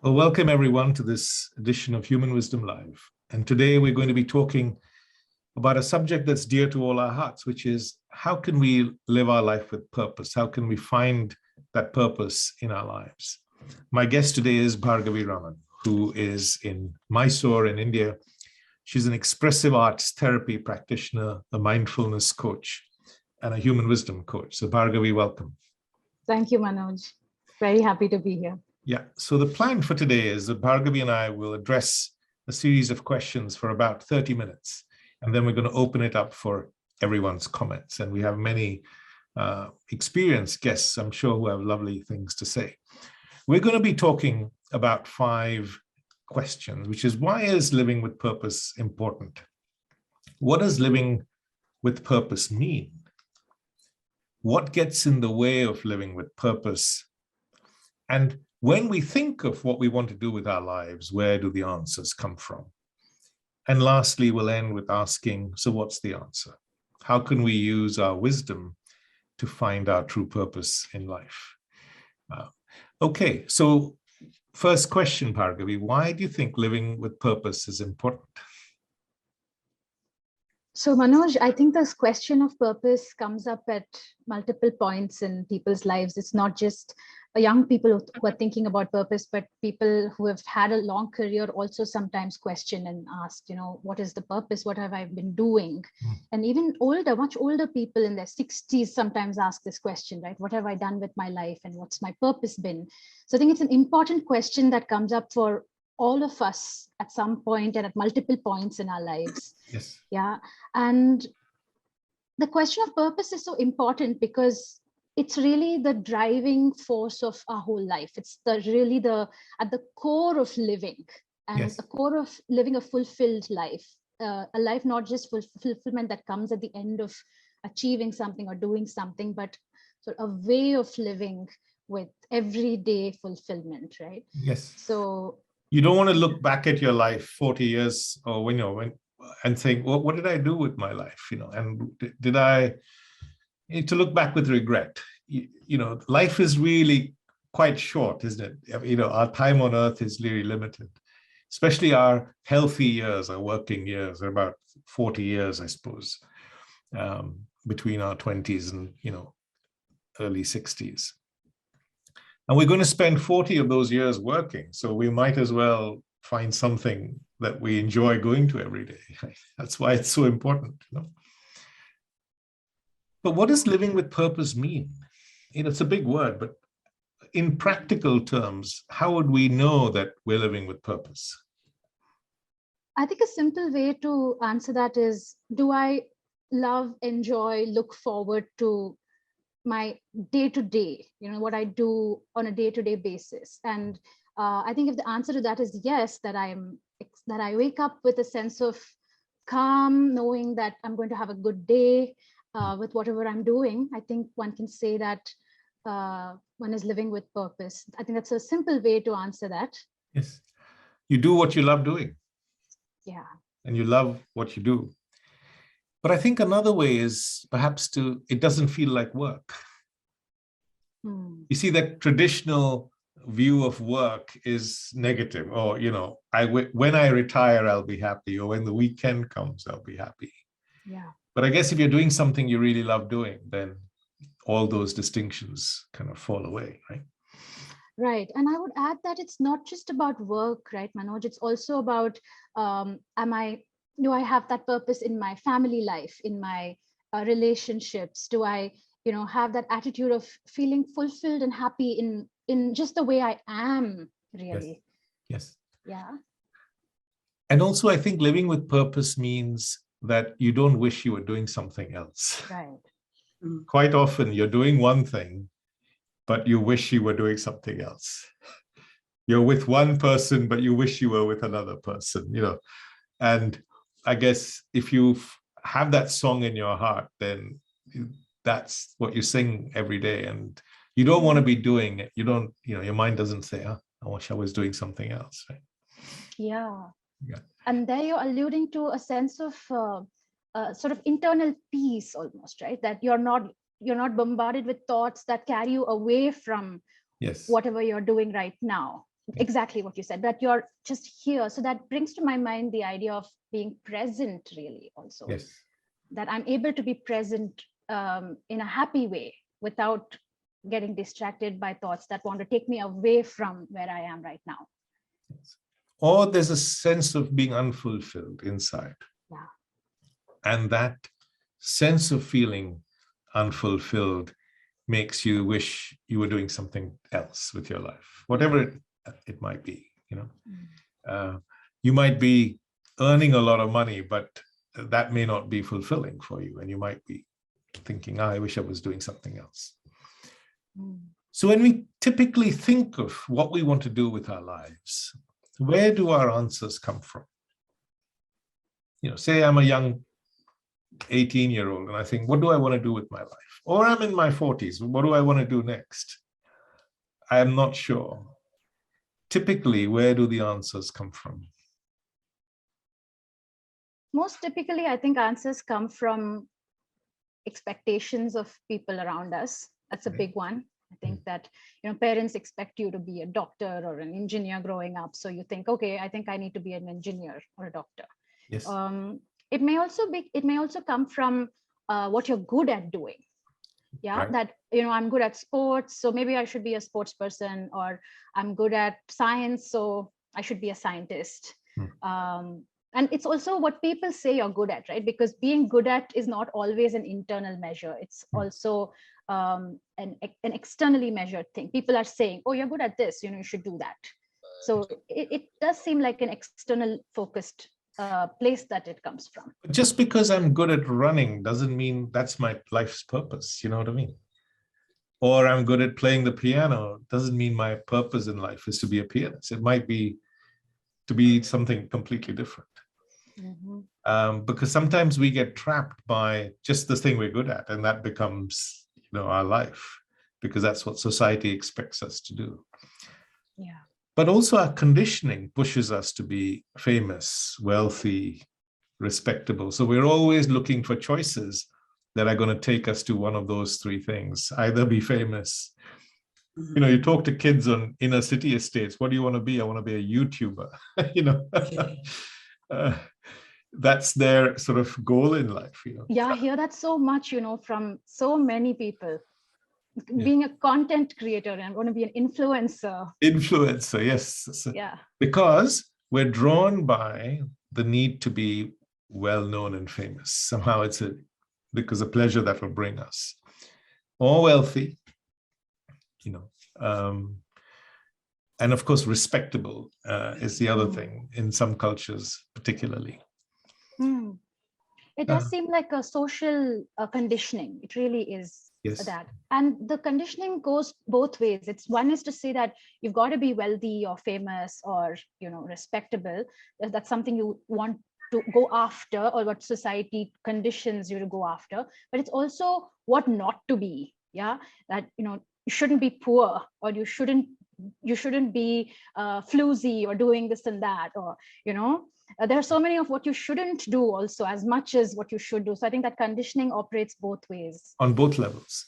Well, welcome everyone to this edition of Human Wisdom Live. And today we're going to be talking about a subject that's dear to all our hearts, which is how can we live our life with purpose? How can we find that purpose in our lives? My guest today is Bhargavi Raman, who is in Mysore in India. She's an expressive arts therapy practitioner, a mindfulness coach, and a human wisdom coach. So Bhargavi, welcome. Thank you, Manoj. Very happy to be here. Yeah, so the plan for today is that Bhargavi and I will address a series of questions for about 30 minutes, and then we're going to open it up for everyone's comments. And we have many experienced guests, I'm sure, who have lovely things to say. We're going to be talking about 5 questions, which is, why is living with purpose important? What does living with purpose mean? What gets in the way of living with purpose? And when we think of what we want to do with our lives, where do the answers come from? And lastly, we'll end with asking, so what's the answer? How can we use our wisdom to find our true purpose in life? Okay, so first question, Bhargavi, why do you think living with purpose is important? So Manoj, I think this question of purpose comes up at multiple points in people's lives. It's not just young people who are thinking about purpose, but people who have had a long career also sometimes question and ask, what is the purpose? What have I been doing? And even older, much older people in their 60s sometimes ask this question, right? What have I done with my life and what's my purpose been? So I think it's an important question that comes up for all of us at some point and at multiple points in our lives. Yes. Yeah. And the question of purpose is so important because it's really the driving force of our whole life. It's really at the core of living, and Yes. the core of living a fulfilled life, a life not just fulfillment that comes at the end of achieving something or doing something, but sort of a way of living with everyday fulfillment, right? Yes. So you don't want to look back at your life 40 years or when and think, well, what did I do with my life? And did I to look back with regret? Life is really quite short, isn't it? Our time on earth is really limited, especially our healthy years, our working years are about 40 years, I suppose, between our 20s and, early 60s. And we're going to spend 40 of those years working. So we might as well find something that we enjoy going to every day. That's why it's so important. But what does living with purpose mean? It's a big word, but in practical terms, how would we know that we're living with purpose? I think a simple way to answer that is, do I love, enjoy, look forward to my day-to-day, what I do on a day-to-day basis? And I think if the answer to that is yes, that I wake up with a sense of calm, knowing that I'm going to have a good day with whatever I'm doing, I think one can say that one is living with purpose. I think that's a simple way to answer that. Yes. You do what you love doing. Yeah. And you love what you do. But I think another way is perhaps it doesn't feel like work. You see, that traditional view of work is negative. Or, when I retire, I'll be happy. Or when the weekend comes, I'll be happy. Yeah. But I guess if you're doing something you really love doing, then all those distinctions kind of fall away, right? Right. And I would add that it's not just about work, right, Manoj? It's also about, do I have that purpose in my family life, in my relationships? Do I, have that attitude of feeling fulfilled and happy in just the way I am, really? Yes. Yeah. And also, I think living with purpose means that you don't wish you were doing something else. Right. Quite often you're doing one thing, but you wish you were doing something else. You're with one person, but you wish you were with another person, And I guess if you have that song in your heart, then that's what you sing every day. And you don't want to be doing it. You don't, your mind doesn't say, I wish I was doing something else, right? Yeah. Yeah. And there you're alluding to a sense of sort of internal peace almost, right? That you're not bombarded with thoughts that carry you away from Yes. whatever you're doing right now. exactly what you said, that you're just here. So that brings to my mind the idea of being present, really, also. Yes. That I'm able to be present in a happy way without getting distracted by thoughts that want to take me away from where I am right now. Or there's a sense of being unfulfilled inside. Yeah. And that sense of feeling unfulfilled makes you wish you were doing something else with your life, whatever it might be. You might be earning a lot of money, but that may not be fulfilling for you. And you might be thinking, I wish I was doing something else. So when we typically think of what we want to do with our lives, where do our answers come from? Say I'm a young 18-year-old and I think, what do I want to do with my life? Or I'm in my 40s. What do I want to do next? I am not sure. Typically, where do the answers come from? Most typically, I think answers come from expectations of people around us. That's a big one. I think that, parents expect you to be a doctor or an engineer growing up. So you think, okay, I think I need to be an engineer or a doctor. Yes. It may also come from what you're good at doing. Yeah. Right. That, I'm good at sports, so maybe I should be a sports person, or I'm good at science, so I should be a scientist. And it's also what people say you're good at, right? Because being good at is not always an internal measure. It's also an externally measured thing. People are saying, oh, you're good at this, you should do that. So it does seem like an external focused place that it comes from. Just because I'm good at running doesn't mean that's my life's purpose. You know what I mean? Or I'm good at playing the piano doesn't mean my purpose in life is to be a pianist. It might be to be something completely different. Because sometimes we get trapped by just the thing we're good at, and that becomes, our life, because that's what society expects us to do. Yeah. But also our conditioning pushes us to be famous, wealthy, respectable. So we're always looking for choices that are going to take us to one of those three things. Either be famous. You talk to kids on inner city estates. What do you want to be? I want to be a YouTuber. That's their sort of goal in life. Yeah, I hear that so much, from so many people. Being a content creator, and I'm going to be an influencer. Influencer, yes. Yeah. Because we're drawn by the need to be well-known and famous. Somehow it's because of pleasure that will bring us. Or wealthy, and of course, respectable is the other thing in some cultures, particularly. It does seem like a social conditioning. It really is. Yes. That. And the conditioning goes both ways. One is to say that you've got to be wealthy or famous or, respectable. That's something you want to go after, or what society conditions you to go after. But it's also what not to be. Yeah. That, you shouldn't be poor, or you shouldn't be floozy or doing this and that, or, there are so many of what you shouldn't do also, as much as what you should do. So I think that conditioning operates both ways. On both levels.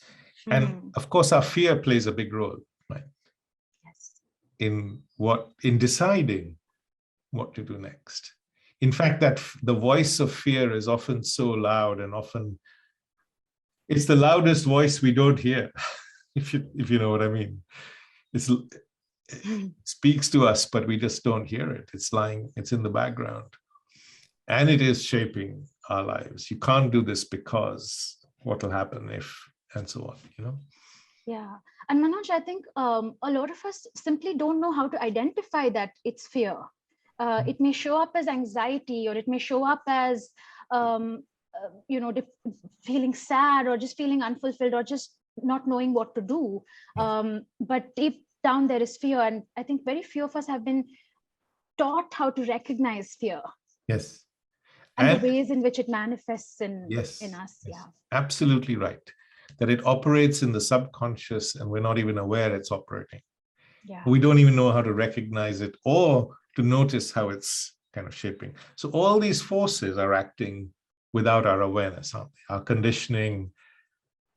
And of course, our fear plays a big role, right? Yes. In deciding what to do next. In fact, that the voice of fear is often so loud, and often it's the loudest voice we don't hear, if you know what I mean. It speaks to us, but we just don't hear it. It's in the background, and it is shaping our lives. You can't do this because what will happen if, and so on, Yeah. And Manoj, I think a lot of us simply don't know how to identify that it's fear. It may show up as anxiety, or it may show up as, feeling sad, or just feeling unfulfilled, or just not knowing what to do. But deep down there is fear, and I think very few of us have been taught how to recognize fear. Yes. And the ways in which it manifests in us. Yes. Yeah, Absolutely right. That it operates in the subconscious, and we're not even aware it's operating. Yeah. We don't even know how to recognize it, or to notice how it's kind of shaping. So all these forces are acting without our awareness, aren't they? Our conditioning,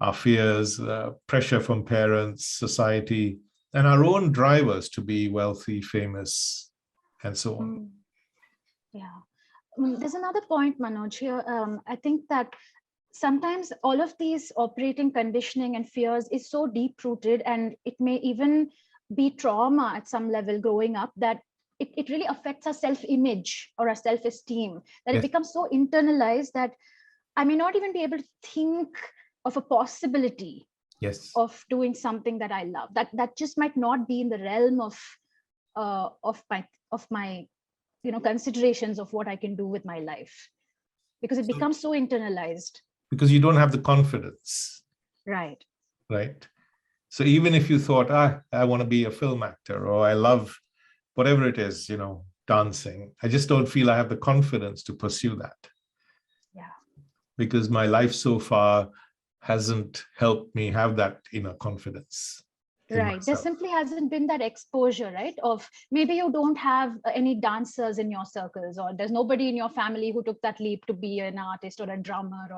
our fears, pressure from parents, society, and our own drivers to be wealthy, famous, and so on. Yeah. There's another point, Manoj, here. I think that sometimes all of these operating conditioning and fears is so deep rooted, and it may even be trauma at some level growing up, that it really affects our self-image or our self-esteem, that it Yes. becomes so internalized that I may not even be able to think of a possibility Yes. of doing something that I love. That just might not be in the realm of my considerations of what I can do with my life, because it becomes so internalized. Because you don't have the confidence. Right. Right. So even if you thought, I want to be a film actor, or I love whatever it is, dancing, I just don't feel I have the confidence to pursue that. Yeah. Because my life so far hasn't helped me have that inner confidence. Right. There simply hasn't been that exposure, right? Of maybe you don't have any dancers in your circles, or there's nobody in your family who took that leap to be an artist or a drummer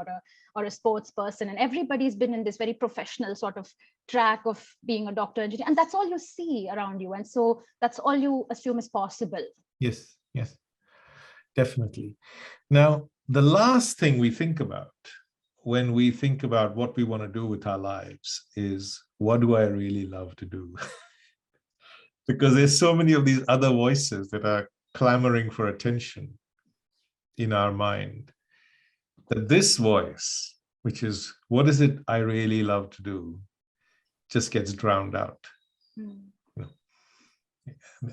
or a sports person. And everybody's been in this very professional sort of track of being a doctor, engineer, and that's all you see around you. And so that's all you assume is possible. Yes, yes, definitely. Now, the last thing we think about when we think about what we want to do with our lives is, what do I really love to do? Because there's so many of these other voices that are clamoring for attention in our mind, that this voice, which is, what is it I really love to do, just gets drowned out.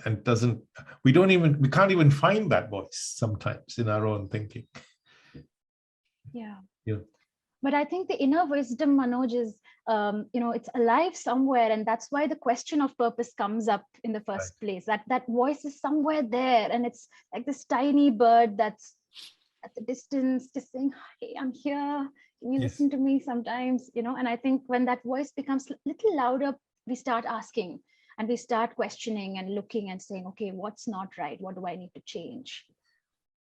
And we can't even find that voice sometimes in our own thinking. Yeah. Yeah. But I think the inner wisdom, Manoj, is, it's alive somewhere. And that's why the question of purpose comes up in the first place. That voice is somewhere there. And it's like this tiny bird that's at the distance, just saying, hey, I'm here. Can you listen to me sometimes? And I think when that voice becomes a little louder, we start asking and we start questioning and looking and saying, okay, what's not right? What do I need to change?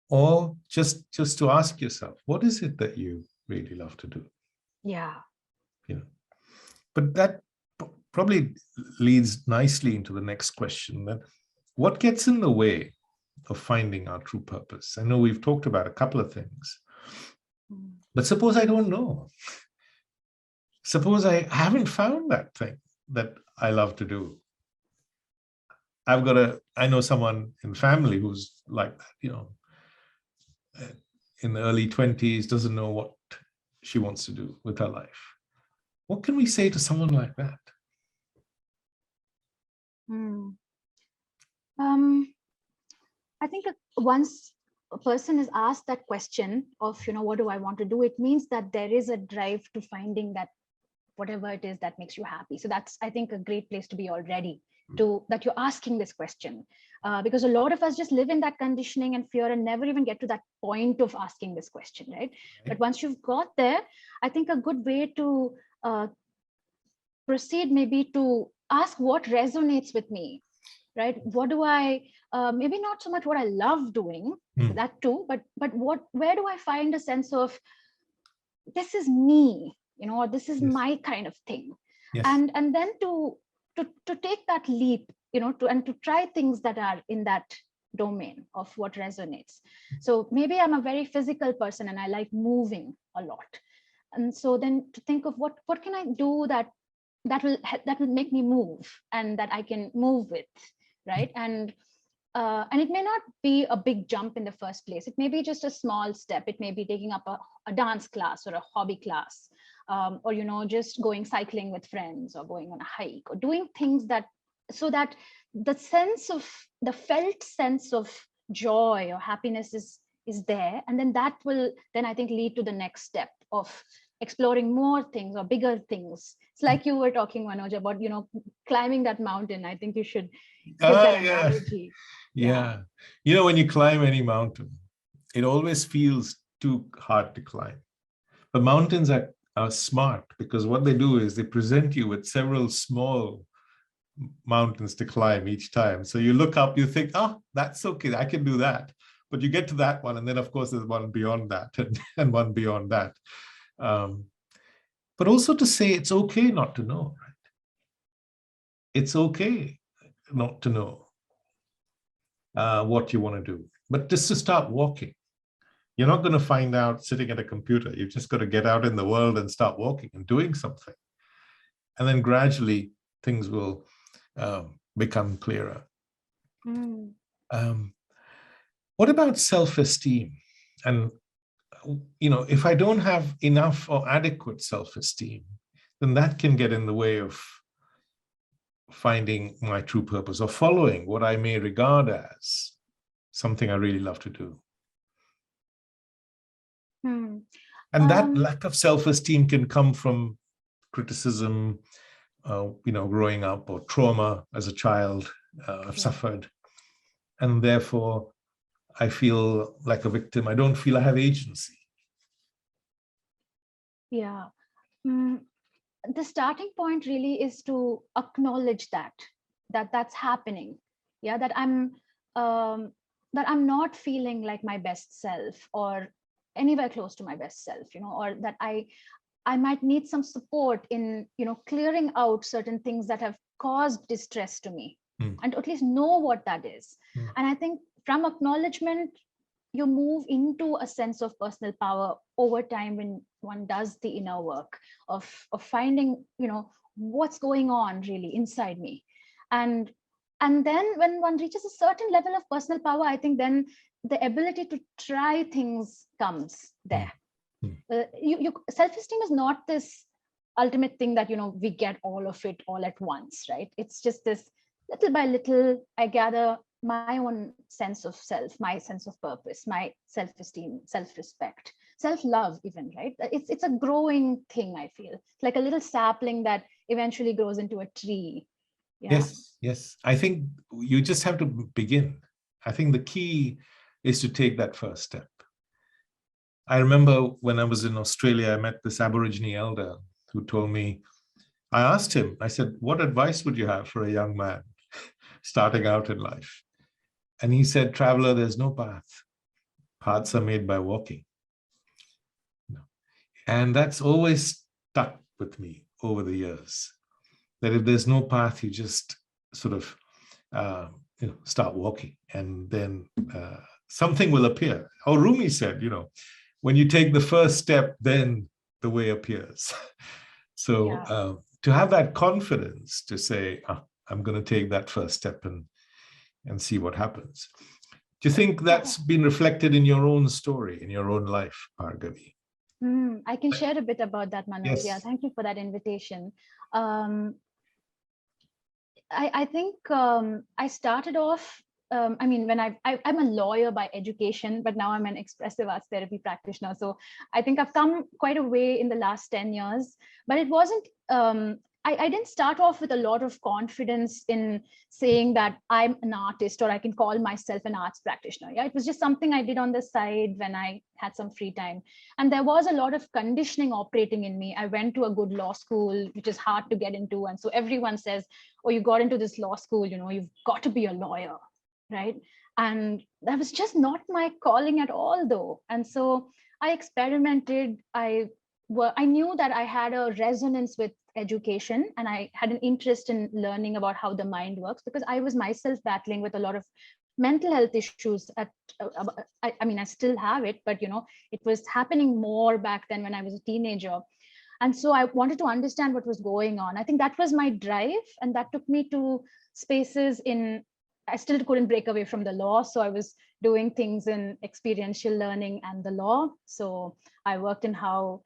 Or just to ask yourself, what is it that you really love to do? Yeah. But that probably leads nicely into the next question, that what gets in the way of finding our true purpose? I know we've talked about a couple of things, but suppose I don't know. Suppose I haven't found that thing that I love to do. I know someone in family who's like that, in the early 20s, doesn't know what she wants to do with her life. What can we say to someone like that? I think once a person is asked that question of, what do I want to do? It means that there is a drive to finding that whatever it is that makes you happy. So that's, I think, a great place to be already, that you're asking this question. Because a lot of us just live in that conditioning and fear and never even get to that point of asking this question, right? But once you've got there, I think a good way to proceed maybe to ask what resonates with me, right? What do I, maybe not so much what I love doing, that too, but where do I find a sense of, this is me, or this is my kind of thing. And then to take that leap, to try things that are in that domain of what resonates. So maybe I'm a very physical person and I like moving a lot. And so then to think of what can I do that will make me move and that I can move with, right? And it may not be a big jump in the first place. It may be just a small step. It may be taking up a dance class or a hobby class, or just going cycling with friends or going on a hike or doing things so that the felt sense of joy or happiness is there. And then that will then, I think, lead to the next step of exploring more things or bigger things. It's like you were talking, Manoj, about, climbing that mountain. I think you should give that analogy. Yeah. When you climb any mountain, it always feels too hard to climb. But mountains are smart, because what they do is they present you with several small mountains to climb each time. So you look up, you think, oh, that's okay, I can do that. But you get to that one, and then of course there's one beyond that and one beyond that. But also to say it's okay not to know, right? it's okay not to know what you want to do, but just to start walking. You're not going to find out sitting at a computer. You've just got to get out in the world and start walking and doing something. And then gradually things will become clearer. Mm. What about self-esteem? And, if I don't have enough or adequate self-esteem, then that can get in the way of finding my true purpose or following what I may regard as something I really love to do. Mm. And that lack of self-esteem can come from criticism, growing up, or trauma as a child I've suffered. And therefore, I feel like a victim. I don't feel I have agency. Yeah. The starting point really is to acknowledge that's happening. Yeah, that I'm not feeling like my best self or anywhere close to my best self, or that I might need some support in, clearing out certain things that have caused distress to me, and at least know what that is. And I think from acknowledgement, you move into a sense of personal power over time when one does the inner work of finding, what's going on really inside me. And then when one reaches a certain level of personal power, I think then the ability to try things comes there. Self-esteem is not this ultimate thing that we get all of it all at once, right? It's just this little by little I gather my own sense of self, my sense of purpose, my self-esteem, self-respect, self-love even, right? It's a growing thing. I feel it's like a little sapling that eventually grows into a tree. Yes, I think you just have to begin. I think the key is to take that first step. I remember when I was in Australia, I met this Aborigine elder who told me, I asked him, I said, what advice would you have for a young man starting out in life? And he said, traveler, there's no path. Paths are made by walking. And that's always stuck with me over the years, that if there's no path, you just sort of start walking, and then something will appear. Or Rumi said, when you take the first step, then the way appears. So to have that confidence to say, I'm going to take that first step and see what happens. Do you think that's been reflected in your own story, in your own life, Bhargavi? I can share a bit about that, Manoj. Yes. Yeah, thank you for that invitation. I think I started off, when I'm a lawyer by education, but now I'm an expressive arts therapy practitioner. So I think I've come quite a way in the last 10 years, but it wasn't, I didn't start off with a lot of confidence in saying that I'm an artist or I can call myself an arts practitioner. Yeah, it was just something I did on the side when I had some free time. And there was a lot of conditioning operating in me. I went to a good law school, which is hard to get into. And so everyone says, oh, you got into this law school, you've got to be a lawyer, right? And that was just not my calling at all, though. And so I experimented. I knew that I had a resonance with education, and I had an interest in learning about how the mind works, because I was myself battling with a lot of mental health issues I still have it, but it was happening more back then when I was a teenager. And so I wanted to understand what was going on. I think that was my drive, and that took me to spaces I still couldn't break away from the law. So I was doing things in experiential learning and the law. So I worked in how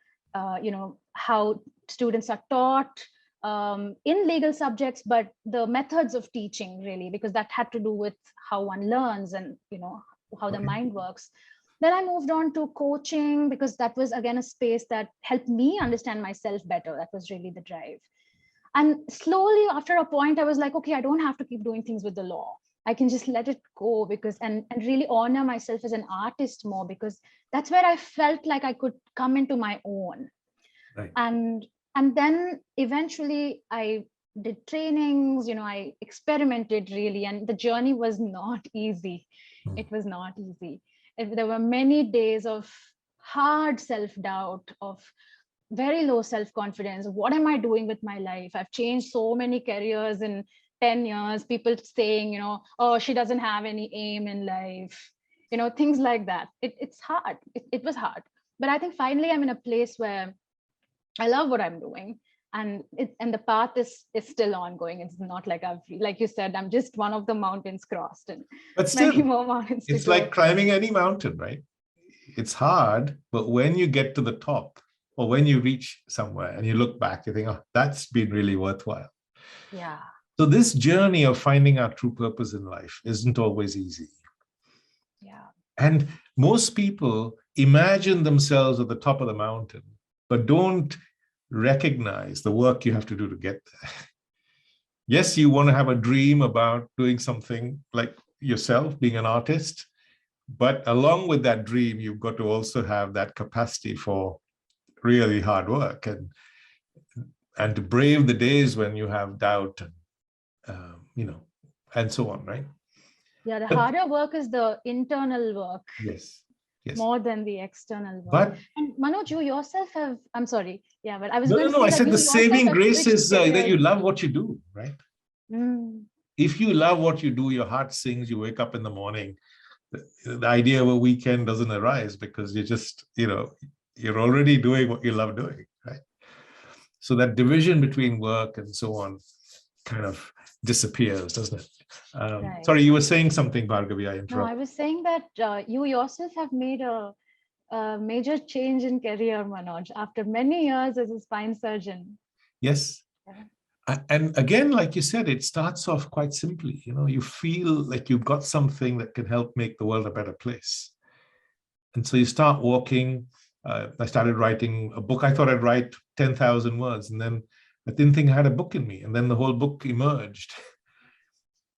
students are taught in legal subjects, but the methods of teaching really, because that had to do with how one learns and, how the mind works. Then I moved on to coaching, because that was again a space that helped me understand myself better. That was really the drive. And slowly after a point, I was like, okay, I don't have to keep doing things with the law. I can just let it go, because and really honor myself as an artist more, because that's where I felt like I could come into my own. Right. And then eventually I did trainings, I experimented really, and the journey was not easy. It was not easy. There were many days of hard self-doubt, of very low self-confidence. What am I doing with my life? I've changed so many careers in 10 years. People saying, oh, she doesn't have any aim in life, things like that. It's hard. It was hard. But I think finally I'm in a place where I love what I'm doing. And the path is still ongoing. It's not like like you said, I'm just one of the mountains crossed, and But still, many more mountains to it's go. like climbing any mountain, right? It's hard, but when you get to the top, or when you reach somewhere and you look back, you think, oh, that's been really worthwhile. Yeah. So this journey of finding our true purpose in life isn't always easy. Yeah. And most people imagine themselves at the top of the mountain, but don't recognize the work you have to do to get there. Yes, you want to have a dream about doing something like yourself, being an artist, but along with that dream, you've got to also have that capacity for really hard work and to brave the days when you have doubt and and so on, right? Yeah, the harder work is the internal work. Yes. More than the external work. But and Manoj, you yourself have, I'm sorry, yeah, but I was no, going no, to no. say I that said you the saving yourself have grace switched is that you careers. love what you do, right? Mm. If you love what you do, your heart sings, you wake up in the morning, the idea of a weekend doesn't arise because you just, you're already doing what you love doing, right? So that division between work and so on kind of disappears, doesn't it? Right. Sorry, you were saying something, Bhargavi, I interrupted. No, I was saying that you yourself have made a major change in career, Manoj, after many years as a spine surgeon. Yes. Yeah. And again, like you said, it starts off quite simply. You feel like you've got something that can help make the world a better place. And so you start walking. I started writing a book. I thought I'd write 10,000 words, and then I didn't think I had a book in me. And then the whole book emerged.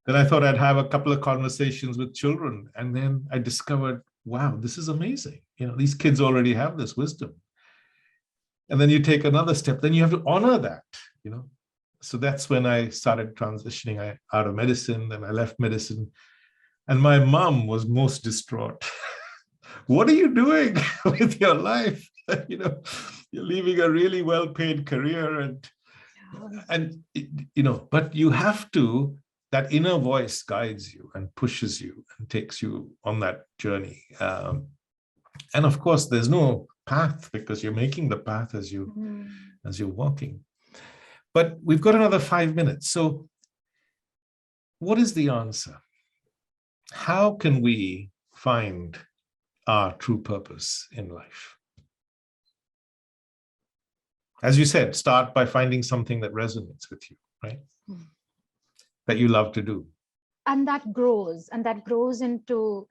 Then I thought I'd have a couple of conversations with children. And then I discovered, wow, this is amazing. These kids already have this wisdom. And then you take another step, then you have to honor that, So that's when I started transitioning out of medicine. Then I left medicine. And my mom was most distraught. What are you doing with your life? You're leaving a really well-paid career but you have to, that inner voice guides you and pushes you and takes you on that journey. And of course, there's no path because you're making the path as you're walking. But we've got another 5 minutes. So what is the answer? How can we find our true purpose in life? As you said, start by finding something that resonates with you, right? That you love to do. And that grows into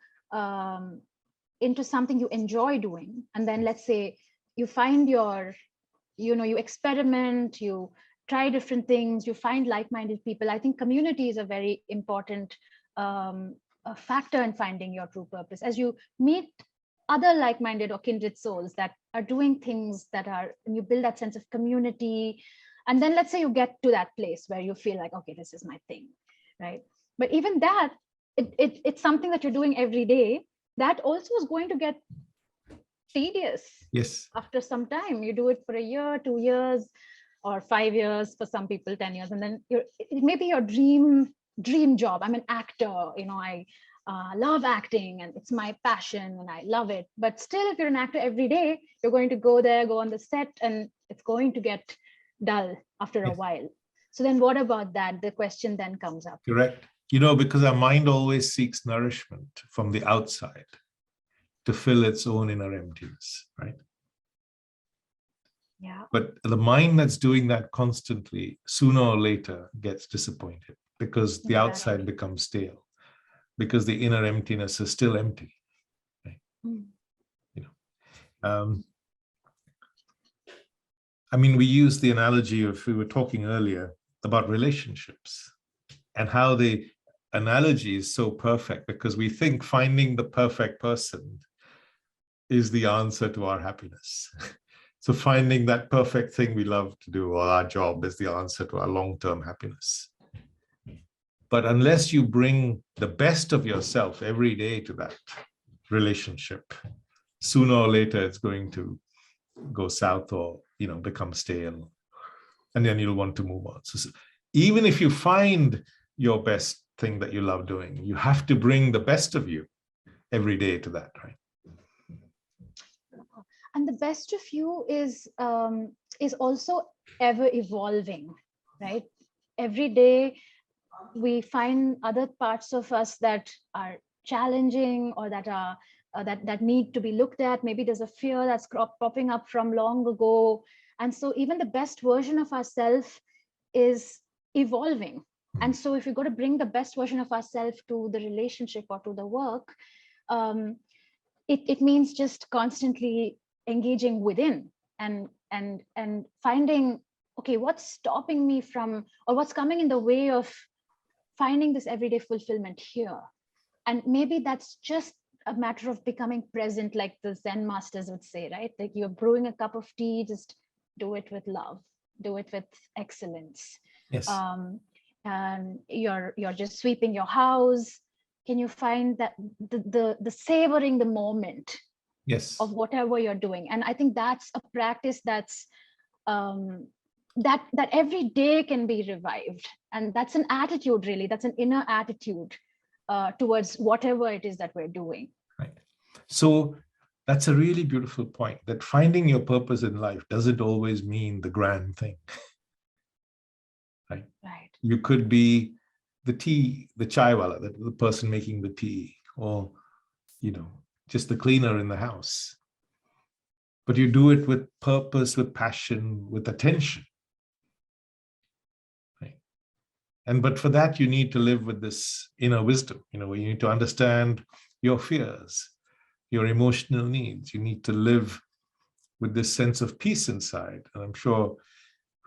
something you enjoy doing. And then let's say you find you experiment, you try different things, you find like-minded people. I think community is a very important factor in finding your true purpose. As you meet other like-minded or kindred souls that are doing things and you build that sense of community. And then let's say you get to that place where you feel like, okay, this is my thing, right? But even that, it's something that you're doing every day. That also is going to get tedious. Yes. After some time, you do it for a year, 2 years, or 5 years, for some people, 10 years. And then it may be your dream job. I'm an actor, I love acting and it's my passion and I love it. But still, if you're an actor every day, you're going to go on the set and it's going to get dull after a while. So then what about that? The question then comes up. Correct. Because our mind always seeks nourishment from the outside to fill its own inner emptiness, right? Yeah. But the mind that's doing that constantly, sooner or later, gets disappointed because the outside becomes stale, because the inner emptiness is still empty. Right? We use the analogy of, we were talking earlier about relationships and how the analogy is so perfect because we think finding the perfect person is the answer to our happiness. So finding that perfect thing we love to do or our job is the answer to our long-term happiness. But unless you bring the best of yourself every day to that relationship, sooner or later it's going to go south or become stale, and then you'll want to move on. So even if you find your best thing that you love doing, you have to bring the best of you every day to that, right? And the best of you is also ever evolving, right? Every day we find other parts of us that are challenging, or that are that need to be looked at. Maybe there's a fear that's popping up from long ago, and so even the best version of ourselves is evolving. And so if we've got to bring the best version of ourselves to the relationship or to the work, it means just constantly engaging within and finding, okay, what's stopping me from, or what's coming in the way of finding this everyday fulfillment here. And maybe that's just a matter of becoming present, like the Zen masters would say, right? Like, you're brewing a cup of tea, just do it with love, do it with excellence. Yes. And you're just sweeping your house. Can you find that the savoring the moment, yes, of whatever you're doing? And I think that's a practice that's that every day can be revived, and that's an attitude, really. That's an inner attitude towards whatever it is that we're doing. Right. So that's a really beautiful point, that finding your purpose in life doesn't always mean the grand thing. Right. You could be the chaiwala, the person making the tea, or just the cleaner in the house. But you do it with purpose, with passion, with attention. Right. But for that, you need to live with this inner wisdom, where you need to understand your fears, your emotional needs. You need to live with this sense of peace inside. And I'm sure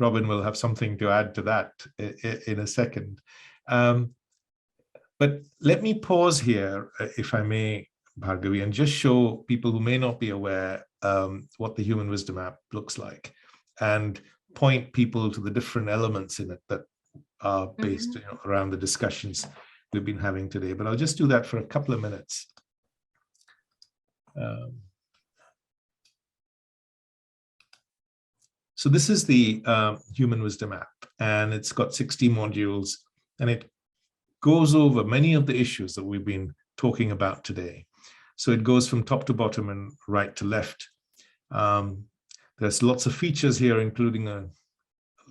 Robin will have something to add to that in a second. But let me pause here, if I may, Bhargavi, and just show people who may not be aware what the Human Wisdom app looks like, and point people to the different elements in it that are based around the discussions we've been having today. But I'll just do that for a couple of minutes. So this is the Human Wisdom app, and it's got 60 modules, and it goes over many of the issues that we've been talking about today. So it goes from top to bottom and right to left. There's lots of features here, including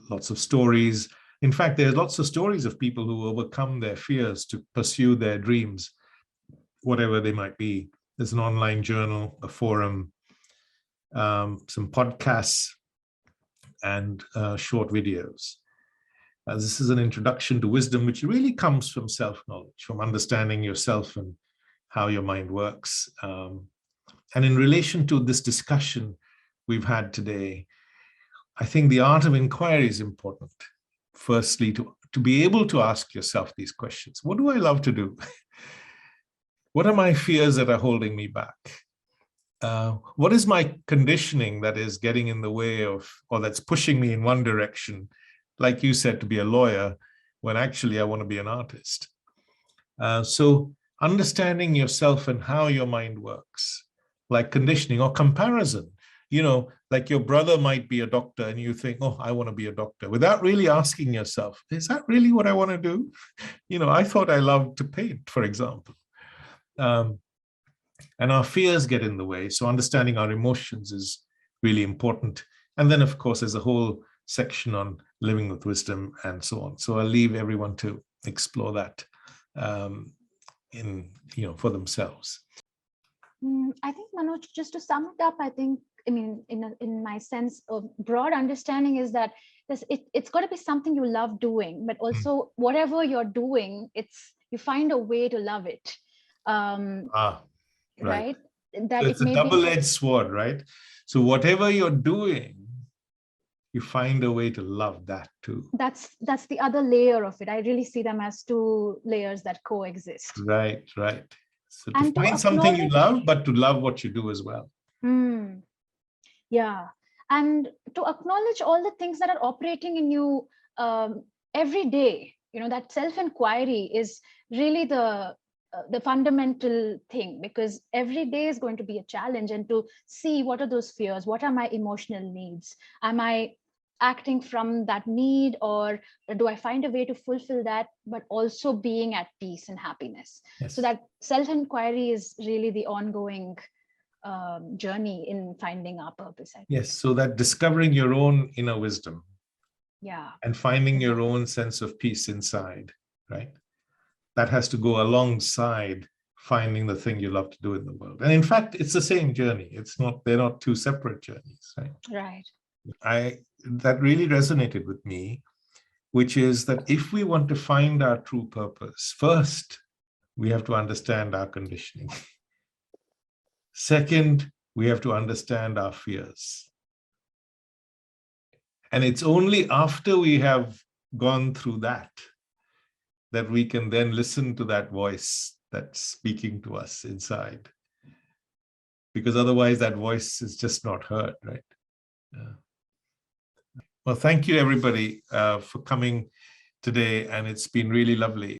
lots of stories. In fact, there's lots of stories of people who overcome their fears to pursue their dreams, whatever they might be. There's an online journal, a forum, some podcasts, and short videos. This is an introduction to wisdom, which really comes from self-knowledge, from understanding yourself and how your mind works. And in relation to this discussion we've had today, I think the art of inquiry is important. Firstly, to be able to ask yourself these questions. What do I love to do? What are my fears that are holding me back? What is my conditioning that is getting in the way of, or that's pushing me in one direction, like you said, to be a lawyer, when actually I want to be an artist? So understanding yourself and how your mind works, like conditioning or comparison. Like your brother might be a doctor and you think, oh, I want to be a doctor, without really asking yourself, is that really what I want to do? I thought I loved to paint, for example. And our fears get in the way. So understanding our emotions is really important. And then, of course, there's a whole section on living with wisdom and so on. So I'll leave everyone to explore that for themselves. I think, Manoj, just to sum it up, in my sense of broad understanding is that it's got to be something you love doing, but also whatever you're doing, you find a way to love it. Right? That so it's a double-edged sword, right? So whatever you're doing, you find a way to love that too. That's the other layer of it. I really see them as two layers that coexist. Right. So to find something you love, but to love what you do as well. Yeah. And to acknowledge all the things that are operating in you every day, that self-inquiry is really the the fundamental thing, because every day is going to be a challenge, and to see what are those fears, what are my emotional needs, am I acting from that need, or do I find a way to fulfill that, but also being at peace and happiness? Yes. So that self-inquiry is really the ongoing journey in finding our purpose, I think. Yes, so that discovering your own inner wisdom, Yeah, and finding your own sense of peace inside, right? That has to go alongside finding the thing you love to do in the world. And in fact, it's the same journey. It's not, they're not two separate journeys, right? right. That really resonated with me, which is that if we want to find our true purpose, first, we have to understand our conditioning. Second, we have to understand our fears. And it's only after we have gone through that we can then listen to that voice that's speaking to us inside. Because otherwise that voice is just not heard, right? Yeah. Well, thank you everybody for coming today, and it's been really lovely.